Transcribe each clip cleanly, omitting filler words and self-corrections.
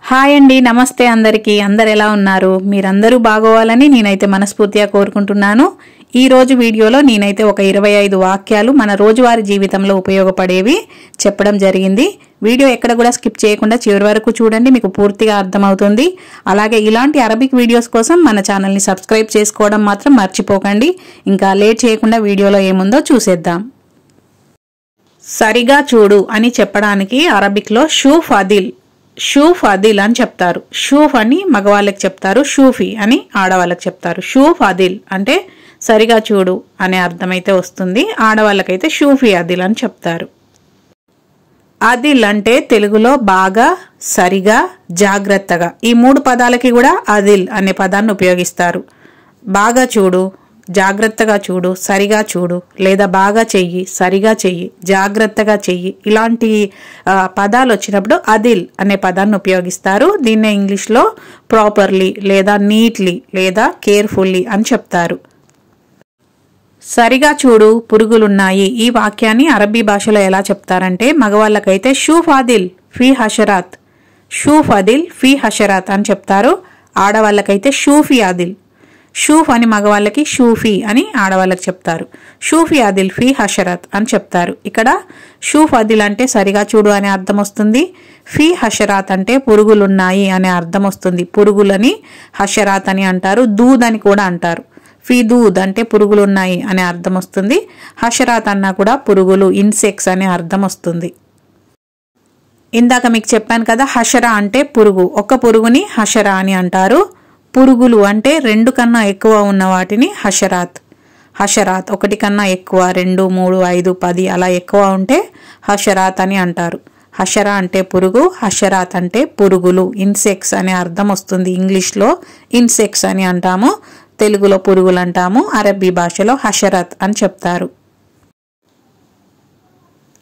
Hi అండి, నమస్తే అందరికీ. అందరు ఎలా ఉన్నారు? మీరందరూ బాగోవాలని నేనైతే మనస్ఫూర్తిగా కోరుకుంటున్నాను. ఈ రోజు వీడియోలో నేనైతే ఒక 25 వాక్యాలు మన రోజువారీ జీవితంలో ఉపయోగపడేవి చెప్పడం జరిగింది. వీడియో ఎక్కడ కూడా స్కిప్ చేయకుండా చివరి వరకు చూడండి, మీకు పూర్తిగా అర్థమవుతుంది. అలాగే ఇలాంటి అరబిక్ వీడియోస్ కోసం మన ఛానల్ని సబ్స్క్రైబ్ చేసుకోవడం మాత్రం మర్చిపోకండి. ఇంకా లేట్ చేయకుండా వీడియోలో ఏముందో చూసేద్దాం. సరిగా చూడు అని చెప్పడానికి అరబిక్లో షూఫ్ అదిల్ అని చెప్తారు. షూఫ్ అని మగవాళ్ళకి చెప్తారు, షూఫీ అని ఆడవాళ్ళకి చెప్తారు. షూఫ్ అదిల్ అంటే సరిగా చూడు అనే అర్థమైతే వస్తుంది. ఆడవాళ్ళకైతే షూఫీ అదిల్ అని చెప్తారు. అదిల్ అంటే తెలుగులో బాగా, సరిగా, జాగ్రత్తగా, ఈ 3 పదాలకి కూడా అదిల్ అనే పదాన్ని ఉపయోగిస్తారు. బాగా చూడు, జాగ్రత్తగా చూడు, సరిగా చూడు, లేదా బాగా చెయ్యి, సరిగా చెయ్యి, జాగ్రత్తగా చెయ్యి, ఇలాంటి పదాలు వచ్చినప్పుడు అదిల్ అనే పదాన్ని ఉపయోగిస్తారు. దీన్నే ఇంగ్లీష్లో ప్రాపర్లీ లేదా నీట్లీ లేదా కేర్ఫుల్లీ అని చెప్తారు. సరిగా చూడు, పురుగులున్నాయి. ఈ వాక్యాన్ని అరబీ భాషలో ఎలా చెప్తారంటే మగవాళ్ళకైతే షూఫ్ అదిల్ ఫీ హషరాత్, షూఫ్ అదిల్ ఫీ హషరాత్ అని చెప్తారు. ఆడవాళ్ళకైతే షూఫీ అదిల్, షూఫ్ అని మగవాళ్ళకి, షూఫీ అని ఆడవాళ్ళకి చెప్తారు. షూఫీ అదిల్ ఫీ హషరత్ అని చెప్తారు. ఇక్కడ షూఫ్ అదిల్ అంటే సరిగా చూడు అనే అర్థం వస్తుంది. ఫీ హషరాత్ అంటే పురుగులున్నాయి అనే అర్థం వస్తుంది. పురుగులని హషరాత్ అని అంటారు, దూద్ అని కూడా అంటారు. ఫీ దూద్ అంటే పురుగులున్నాయి అనే అర్థం వస్తుంది. హషరాత్ అన్నా కూడా పురుగులు, ఇన్సెక్ట్స్ అనే అర్థం వస్తుంది. ఇందాక మీకు చెప్పాను కదా, హషరా అంటే పురుగు, ఒక్క పురుగుని హషరా అని అంటారు. పురుగులు అంటే 2 కన్నా ఎక్కువ ఉన్న వాటిని హషరాత్. హషరాత్ 1 కన్నా ఎక్కువ, 2, 3, 5, 10 అలా ఎక్కువ ఉంటే హషరాత్ అని అంటారు. హషరా అంటే పురుగు, హషరాత్ అంటే పురుగులు, ఇన్సెక్ట్స్ అనే అర్థం వస్తుంది. ఇంగ్లీష్లో ఇన్సెక్ట్స్ అని అంటాము, తెలుగులో పురుగులు అంటాము, అరబీ భాషలో హషరత్ అని చెప్తారు.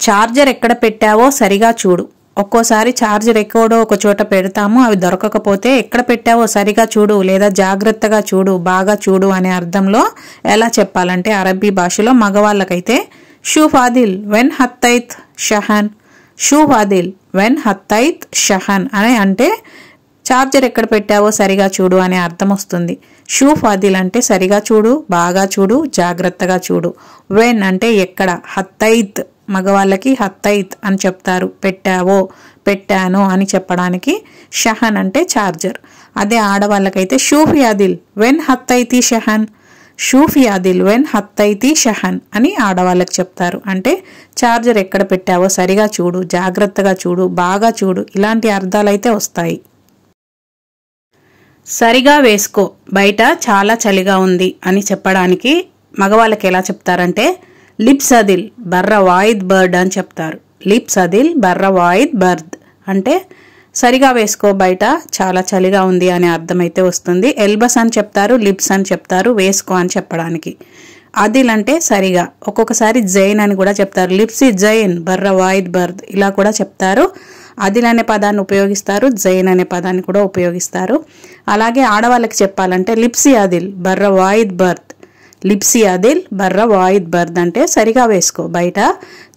చార్జర్ ఎక్కడ పెట్టావో సరిగా చూడు. ఒక్కోసారి ఛార్జర్ ఎక్కడో ఒక చోట పెడతాము, అవి దొరకకపోతే ఎక్కడ పెట్టావో సరిగా చూడు లేదా జాగ్రత్తగా చూడు, బాగా చూడు అనే అర్థంలో ఎలా చెప్పాలంటే అరబీ భాషలో మగవాళ్ళకైతే షూఫ్ అదిల్ వెన్ హత్తైత్ షహన్, షూఫ్ అదిల్ వెన్ హత్తైత్ షహన్ అని అంటే ఛార్జర్ ఎక్కడ పెట్టావో సరిగా చూడు అనే అర్థం వస్తుంది. షూఫ్ అదిల్ అంటే సరిగా చూడు, బాగా చూడు, జాగ్రత్తగా చూడు. వెన్ అంటే ఎక్కడ, హత్తైత్ మగవాళ్ళకి హత్తైత్ అని చెప్తారు, పెట్టావో, పెట్టాను అని చెప్పడానికి. షహన్ అంటే ఛార్జర్. అదే ఆడవాళ్ళకైతే షూఫీ అదిల్ వెన్ హత్తైతి షహన్, షూఫీ అదిల్ వెన్ హత్తైతి షహన్ అని ఆడవాళ్ళకి చెప్తారు. అంటే ఛార్జర్ ఎక్కడ పెట్టావో సరిగా చూడు, జాగ్రత్తగా చూడు, బాగా చూడు, ఇలాంటి అర్థాలైతే వస్తాయి. సరిగా వేసుకో, బయట చాలా చలిగా ఉంది అని చెప్పడానికి మగవాళ్ళకి ఎలా చెప్తారంటే లిప్స్ అదిల్ బర్ర వాయిద్ బర్డ్ అని చెప్తారు. లిప్స్ అదిల్ బర్ర వాయిద్ బర్ద్ అంటే సరిగా వేసుకో, బయట చాలా చలిగా ఉంది అనే అర్థమైతే వస్తుంది. ఎల్బస్ అని చెప్తారు, లిప్స్ అని చెప్తారు వేసుకో అని చెప్పడానికి. అదిల్ అంటే సరిగా, ఒక్కొక్కసారి జైన్ అని కూడా చెప్తారు. లిప్సి జైన్ బర్ర వాయిద్ బర్ద్ ఇలా కూడా చెప్తారు. అదిల్ అనే పదాన్ని ఉపయోగిస్తారు, జైన్ అనే పదాన్ని కూడా ఉపయోగిస్తారు. అలాగే ఆడవాళ్ళకి చెప్పాలంటే లిప్సి అదిల్ బర్ర వాయిద్ బర్ద్, లిప్సి అదిల్ బర్ర వాయిద్ బర్ద్ అంటే సరిగా వేసుకో, బయట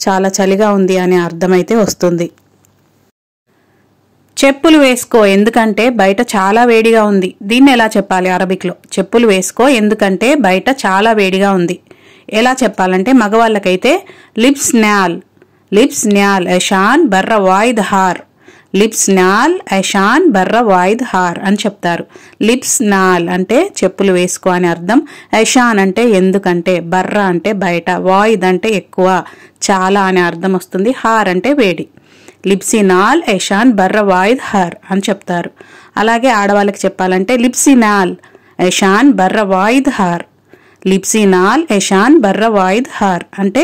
చాలా చలిగా ఉంది అనే అర్థమైతే వస్తుంది. చెప్పులు వేసుకో ఎందుకంటే బయట చాలా వేడిగా ఉంది. దీన్ని ఎలా చెప్పాలి అరబిక్లో? చెప్పులు వేసుకో ఎందుకంటే బయట చాలా వేడిగా ఉంది. ఎలా చెప్పాలంటే మగవాళ్ళకైతే లిప్స్ న్యాల్, లిప్స్ న్యాల్ ఎషాన్ బర్ర వాయిద్ హార్, లిప్స్ నాల్ ఐషాన్ బర్ర వాయిద్ హార్ అని చెప్తారు. లిప్స్ నాల్ అంటే చెప్పులు వేసుకో అని అర్థం. ఐషాన్ అంటే ఎందుకంటే, బర్ర అంటే బయట, వాయిద్ అంటే ఎక్కువ, చాలా అనే అర్థం వస్తుంది. హార్ అంటే వేడి. లిప్సి నాల్ ఐషాన్ బర్ర వాయిద్ హార్ అని చెప్తారు. అలాగే ఆడవాళ్ళకి చెప్పాలంటే లిప్సి నాల్ ఐషాన్ బర్ర వాయిద్ హార్, లిప్సి నాల్ ఐషాన్ బర్ర వాయిద్ హార్ అంటే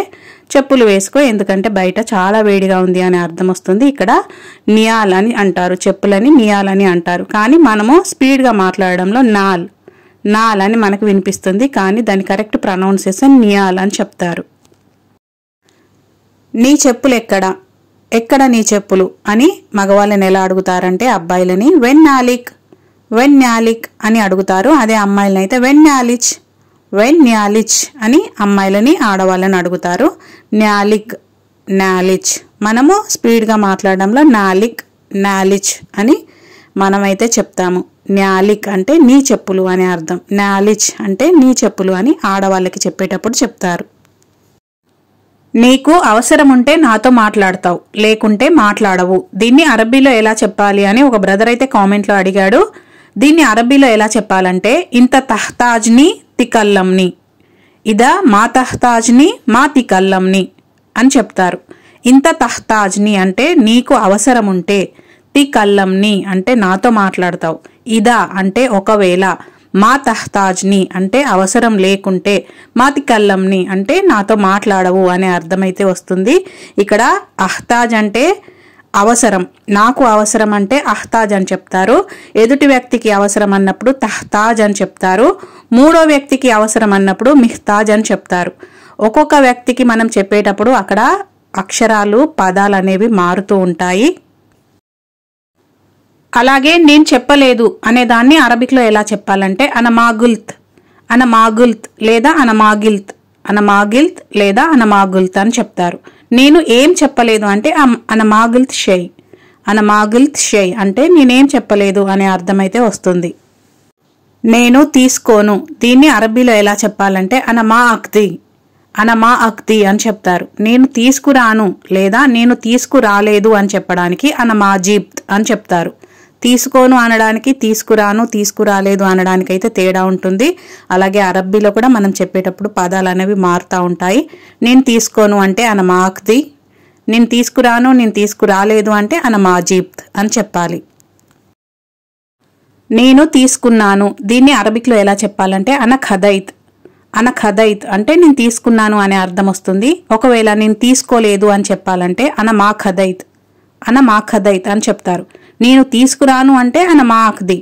చెప్పులు వేసుకో ఎందుకంటే బయట చాలా వేడిగా ఉంది అనే అర్థం వస్తుంది. ఇక్కడ నియాల్ అని అంటారు, చెప్పులని నియాల్ అని అంటారు. కానీ మనము స్పీడ్గా మాట్లాడడంలో నాల్, నాల్ అని మనకు వినిపిస్తుంది, కానీ దాని కరెక్ట్ ప్రొనౌన్సియేషన్ నియాల్ అని చెప్తారు. నీ చెప్పులు ఎక్కడ, ఎక్కడ నీ చెప్పులు అని మగవాళ్ళని ఎలా అడుగుతారంటే అబ్బాయిలని వెన్ నాలిక్, వెన్ న్యాలిక్ అని అడుగుతారు. అదే అమ్మాయిలని అయితే వెన్ న్యాలిచ్, వెన్ న్యాలిచ్ అని అమ్మాయిలని ఆడవాళ్ళని అడుగుతారు. న్యాలిక్, నాలిచ్ మనము స్పీడ్గా మాట్లాడడంలో నాలిక్, నాలిచ్ అని మనమైతే చెప్తాము. న్యాలిక్ అంటే నీ చెప్పులు అని అర్థం. న్యాలిచ్ అంటే నీ చెప్పులు అని ఆడవాళ్ళకి చెప్పేటప్పుడు చెప్తారు. నీకు అవసరం ఉంటే నాతో మాట్లాడతావు, లేకుంటే మాట్లాడవు. దీన్ని అరబ్బీలో ఎలా చెప్పాలి అని ఒక బ్రదర్ అయితే కామెంట్లో అడిగాడు. దీన్ని అరబ్బీలో ఎలా చెప్పాలంటే ఇంత తహ్తాజ్ని తికల్లంని, ఇదా మా తహ్తాజ్ని మా తికల్లంని అని చెప్తారు. ఇంత తహ్తాజ్ని అంటే నీకు అవసరం ఉంటే, తికల్లంని అంటే నాతో మాట్లాడతావు, ఇదా అంటే ఒకవేళ, మా తహ్తాజ్ని అంటే అవసరం లేకుంటే, మా తికల్లంని అంటే నాతో మాట్లాడవు అనే అర్థమైతే వస్తుంది. ఇక్కడ అహ్తాజ్ అంటే అవసరం, నాకు అవసరం అంటే అహ్తాజ్ అని చెప్తారు. ఎదుటి వ్యక్తికి అవసరం అన్నప్పుడు తహ్తాజ్ అని చెప్తారు. మూడో వ్యక్తికి అవసరం అన్నప్పుడు మిహ్తాజ్ అని చెప్తారు. ఒక్కొక్క వ్యక్తికి మనం చెప్పేటప్పుడు అక్కడ అక్షరాలు పదాలు అనేవి మారుతూ ఉంటాయి. అలాగే నేను చెప్పలేదు అనే దాన్ని అరబిక్లో ఎలా చెప్పాలంటే అనమాగుల్త్, అనమాగుల్త్ లేదా అనమాగిల్త్, అనమాగిల్త్ లేదా అనమాగుల్త్ అని చెప్తారు. నేను ఏం చెప్పలేదు అంటే అనమాగుల్త్ షై, అనమాగుల్త్ షై అంటే నేనేం చెప్పలేదు అనే అర్థమైతే వస్తుంది. నేను తీసుకోను, దీన్ని అరబీలో ఎలా చెప్పాలంటే అనమా అక్ది, అనమా అక్ది అని చెప్తారు. నేను తీసుకురాను లేదా నేను తీసుకురాలేదు అని చెప్పడానికి అనమాజీబ్ అని చెప్తారు. తీసుకోను అనడానికి తీసుకురాను, తీసుకురాలేదు అనడానికి అయితే తేడా ఉంటుంది. అలాగే అరబ్బీలో కూడా మనం చెప్పేటప్పుడు పదాలు అనేవి మారుతూ ఉంటాయి. నేను తీసుకోను అంటే అనమాక్ది, నేను తీసుకురాను నేను తీసుకురాలేదు అంటే అనమాజీబ్ అని చెప్పాలి. నేను తీసుకున్నాను, దీన్ని అరబిక్లో ఎలా చెప్పాలంటే అనఖదైత్, అనఖదైత్ అంటే నేను తీసుకున్నాను అనే అర్థం వస్తుంది. ఒకవేళ నేను తీసుకోలేదు అని చెప్పాలంటే అనమాఖదైత్, అనమాఖదైత్ అని చెప్తారు. నేను తీసుకురాను అంటే అనమాక్ది,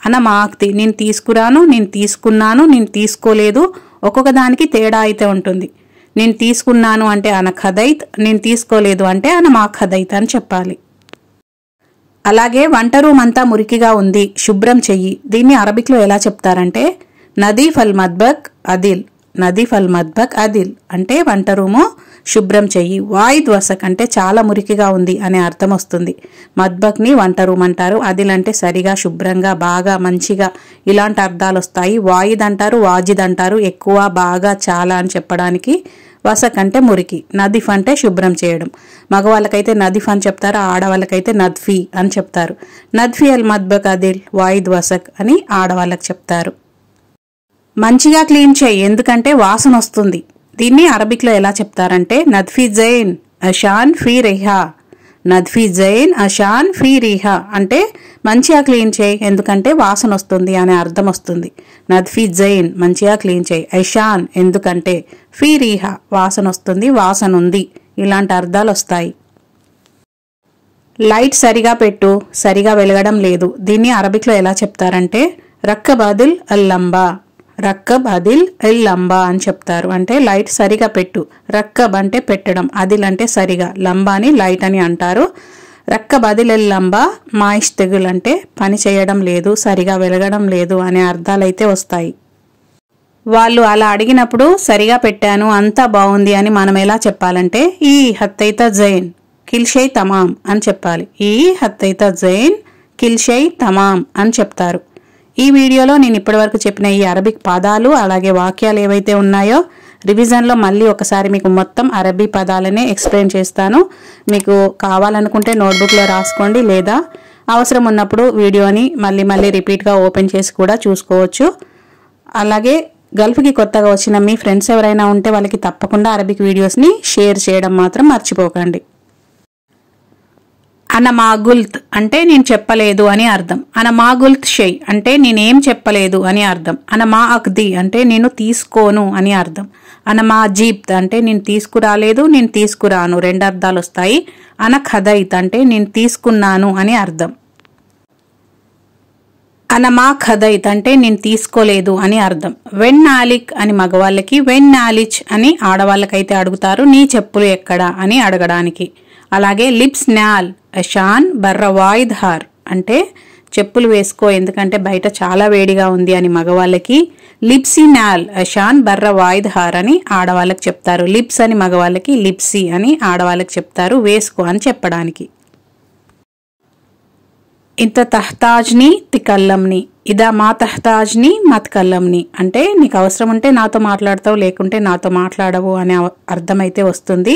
అనమాక్ది నేను తీసుకురాను, నేను తీసుకున్నాను, నేను తీసుకోలేదు, ఒక్కొక్క దానికి తేడా అయితే ఉంటుంది. నేను తీసుకున్నాను అంటే అనఖదైత్, నేను తీసుకోలేదు అంటే అనమాఖదైత్ అని చెప్పాలి. అలాగే వంట రూమ్ అంతా మురికిగా ఉంది, శుభ్రం చెయ్యి, దీన్ని అరబిక్లో ఎలా చెప్తారంటే నదీఫ్ అల్ మద్బక్ అదిల్, నదీఫ్ అల్ మద్బక్ అదిల్ అంటే వంట రూము శుభ్రం చెయ్యి. వాయిద్ వసక్ అంటే చాలా మురికిగా ఉంది అనే అర్థం వస్తుంది. మద్బక్ని వంట రూమ్ అంటారు, అదిల్ అంటే సరిగా, శుభ్రంగా, బాగా, మంచిగా ఇలాంటి అర్థాలు వస్తాయి. వాయిద్ అంటారు, వాజిద్ అంటారు, ఎక్కువ, బాగా, చాలా అని చెప్పడానికి. వసక్ అంటే మురికి, నదీఫ్ అంటే శుభ్రం చేయడం. మగవాళ్ళకైతే నదీఫ్ అని చెప్తారు, ఆడవాళ్ళకైతే నద్ఫీ అని చెప్తారు. నద్ఫీ అల్ మద్బక్ అదిల్ వాయిద్ వసక్ అని ఆడవాళ్ళకి చెప్తారు. మంచిగా క్లీన్ చేయి ఎందుకంటే వాసన వస్తుంది, దీన్ని అరబిక్లో ఎలా చెప్తారంటే నద్ఫీ జైన్ అషాన్ ఫీ రిహా, నద్ఫీ జైన్ అషాన్ ఫీ రిహా అంటే మంచిగా క్లీన్ చేయి ఎందుకంటే వాసన వస్తుంది అనే అర్థం వస్తుంది. నద్ఫీ జైన్ మంచిగా క్లీన్ చేయి, అషాన్ ఎందుకంటే, ఫీ రిహా వాసన వస్తుంది, వాసన ఉంది, ఇలాంటి అర్థాలు వస్తాయి. లైట్ సరిగా పెట్టు, సరిగా వెలగడం లేదు, దీన్ని అరబిక్లో ఎలా చెప్తారంటే రక్కబ్ అదిల్ అల్ లంబా, రక్కబ్ అదిల్ ఎల్ లంబా అని చెప్తారు. అంటే లైట్ సరిగా పెట్టు, రక్కబ్ అంటే పెట్టడం, అదిల్ అంటే సరిగా, లంబాని లైట్ అని అంటారు. రక్కబ్ అదిల్ ఎల్ లంబా మాయిష్ తెగుల్ అంటే పని చేయడం లేదు, సరిగా వెలగడం లేదు అనే అర్థాలైతే వస్తాయి. వాళ్ళు అలా అడిగినప్పుడు సరిగా పెట్టాను, అంతా బాగుంది అని మనం ఎలా చెప్పాలంటే ఈ హత్తైత జైన్ కిల్షై తమాం అని చెప్పాలి. ఈ హత్తైత జైన్ కిల్షై తమాం అని చెప్తారు. ఈ వీడియోలో నేను ఇప్పటివరకు చెప్పిన ఈ అరబిక్ పదాలు అలాగే వాక్యాలు ఏవైతే ఉన్నాయో రివిజన్లో మళ్ళీ ఒకసారి మీకు మొత్తం అరబీ పదాలనే ఎక్స్ప్లెయిన్ చేస్తాను. మీకు కావాలనుకుంటే నోట్బుక్లో రాసుకోండి, లేదా అవసరం ఉన్నప్పుడు వీడియోని మళ్ళీ రిపీట్గా ఓపెన్ చేసి కూడా చూసుకోవచ్చు. అలాగే గల్ఫ్కి కొత్తగా వచ్చిన మీ ఫ్రెండ్స్ ఎవరైనా ఉంటే వాళ్ళకి తప్పకుండా అరబిక్ వీడియోస్ని షేర్ చేయడం మాత్రం మర్చిపోకండి. అనమాగుల్త్ అంటే నేను చెప్పలేదు అని అర్థం. అనమాగుల్త్ షై అంటే నేనేం చెప్పలేదు అని అర్థం. అనమా అక్ది అంటే నేను తీసుకోను అని అర్థం. అనమాజీబ్ అంటే నేను తీసుకురాలేదు, నేను తీసుకురాను, రెండు అర్థాలు వస్తాయి. అనఖదైత్ అంటే నేను తీసుకున్నాను అని అర్థం. అనమా ఖదైత్ అంటే నేను తీసుకోలేదు అని అర్థం. వెన్ నాలిక్ అని మగవాళ్ళకి, వెన్ నాలిచ్ అని ఆడవాళ్ళకైతే అడుగుతారు, నీ చెప్పులు ఎక్కడ అని అడగడానికి. అలాగే లిప్స్ నాల్ అషాన్ బర్ర వాయిద్ హార్ అంటే చెప్పులు వేసుకో ఎందుకంటే బయట చాలా వేడిగా ఉంది అని మగవాళ్ళకి. లిప్సీ నాల్ అషాన్ బర్ర వాయిద్ హార్ అని ఆడవాళ్ళకి చెప్తారు. లిప్స్ అని మగవాళ్ళకి, లిప్సీ అని ఆడవాళ్ళకి చెప్తారు, వేసుకో అని చెప్పడానికి. ఇంత తహ్తాజ్ని తికల్లంని, ఇదా మా తహ్తాజ్ని మత్కల్లంని అంటే నీకు అవసరం ఉంటే నాతో మాట్లాడతావు, లేకుంటే నాతో మాట్లాడవు అనే అర్థం అయితే వస్తుంది.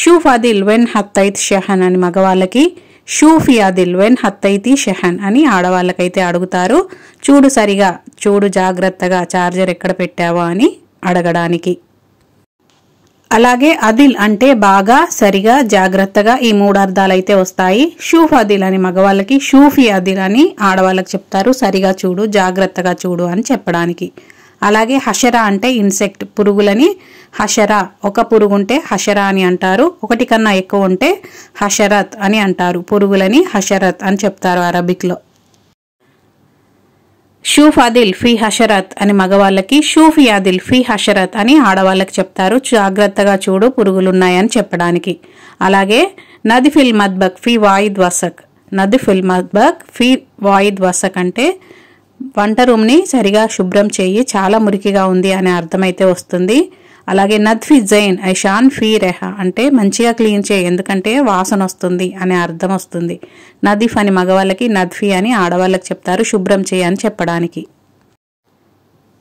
షూఫ్ అదిల్ వెన్ హత్తైత్ షెహన్ అని మగవాళ్ళకి, షూఫీ అదిల్ వెన్ హత్తైతి షెహన్ అని ఆడవాళ్ళకైతే అడుగుతారు. చూడు సరిగా, చూడు జాగ్రత్తగా చార్జర్ ఎక్కడ పెట్టావా అని అడగడానికి. అలాగే అదిల్ అంటే బాగా, సరిగా, జాగ్రత్తగా ఈ 3 అర్థాలు అయితే వస్తాయి. షూఫ్ అదిల్ అని మగవాళ్ళకి, షూఫీ అదిల్ అని ఆడవాళ్ళకి చెప్తారు. సరిగా చూడు, జాగ్రత్తగా చూడు అని చెప్పడానికి. అలాగే హషరా అంటే ఇన్సెక్ట్, పురుగులని హషరా, ఒక పురుగు ఉంటే హషరా అని అంటారు, ఒకటి కన్నా ఎక్కువ ఉంటే హషరత్ అని అంటారు. పురుగులని హషరత్ అని చెప్తారు అరబిక్లో. షూఫ్ అదిల్ ఫీ హషరత్ అని మగవాళ్ళకి, షూఫీ అదిల్ ఫీ హషరత్ అని ఆడవాళ్ళకి చెప్తారు. జాగ్రత్తగా చూడు, పురుగులున్నాయని చెప్పడానికి. అలాగే నదిఫిల్ మద్బక్ ఫీ వాయిద్ వసక్, నదిఫిల్ మద్బక్ ఫీ వాయిద్ వసక్ అంటే వంట రూమ్ని సరిగా శుభ్రం చేయి, చాలా మురికిగా ఉంది అనే అర్థమైతే వస్తుంది. అలాగే నద్ఫీ జైన్ ఐషాన్ ఫీ రెహా అంటే మంచిగా క్లీన్ చేయి, ఎందుకంటే వాసన వస్తుంది అనే అర్థం వస్తుంది. నదీఫ్ అని మగవాళ్ళకి, నద్ఫీ అని ఆడవాళ్ళకి చెప్తారు, శుభ్రం చేయి అని చెప్పడానికి.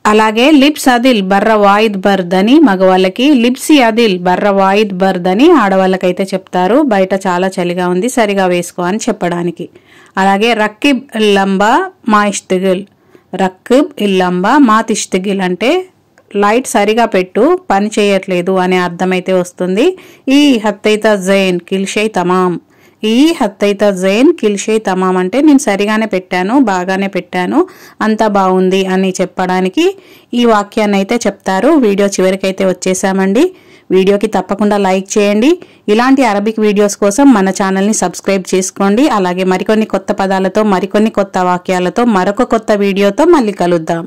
అలాగే లిప్స్ అదిల్ బర్ర వాయిద్ బర్ద్ అని మగవాళ్ళకి, లిప్సీ అదిల్ బర్ర వాయిద్ బర్ద్ అని ఆడవాళ్ళకైతే చెప్తారు. బయట చాలా చలిగా ఉంది, సరిగా వేసుకో అని చెప్పడానికి. అలాగే రక్కిబ్ ఇల్లంబా మా ఇష్తిగిల్, రక్కిబ్ ఇల్లంబా మా తిష్తిగిల్ అంటే లైట్ సరిగా పెట్టు, పని చేయట్లేదు అనే అర్థమైతే వస్తుంది. ఈ హత్తైత జైన్ కిల్షై తమాం, ఈ హత్తైత జైన్ కిల్షై తమాం అంటే నేను సరిగానే పెట్టాను, బాగానే పెట్టాను, అంతా బాగుంది అని చెప్పడానికి ఈ వాక్యాన్ని అయితే చెప్తారు. వీడియో చివరికైతే వచ్చేసామండి. వీడియోకి తప్పకుండా లైక్ చేయండి. ఇలాంటి అరబిక్ వీడియోస్ కోసం మన ఛానల్ని సబ్స్క్రైబ్ చేసుకోండి. అలాగే మరికొన్ని కొత్త పదాలతో, మరికొన్ని కొత్త వాక్యాలతో, మరొక కొత్త వీడియోతో మళ్ళీ కలుద్దాం.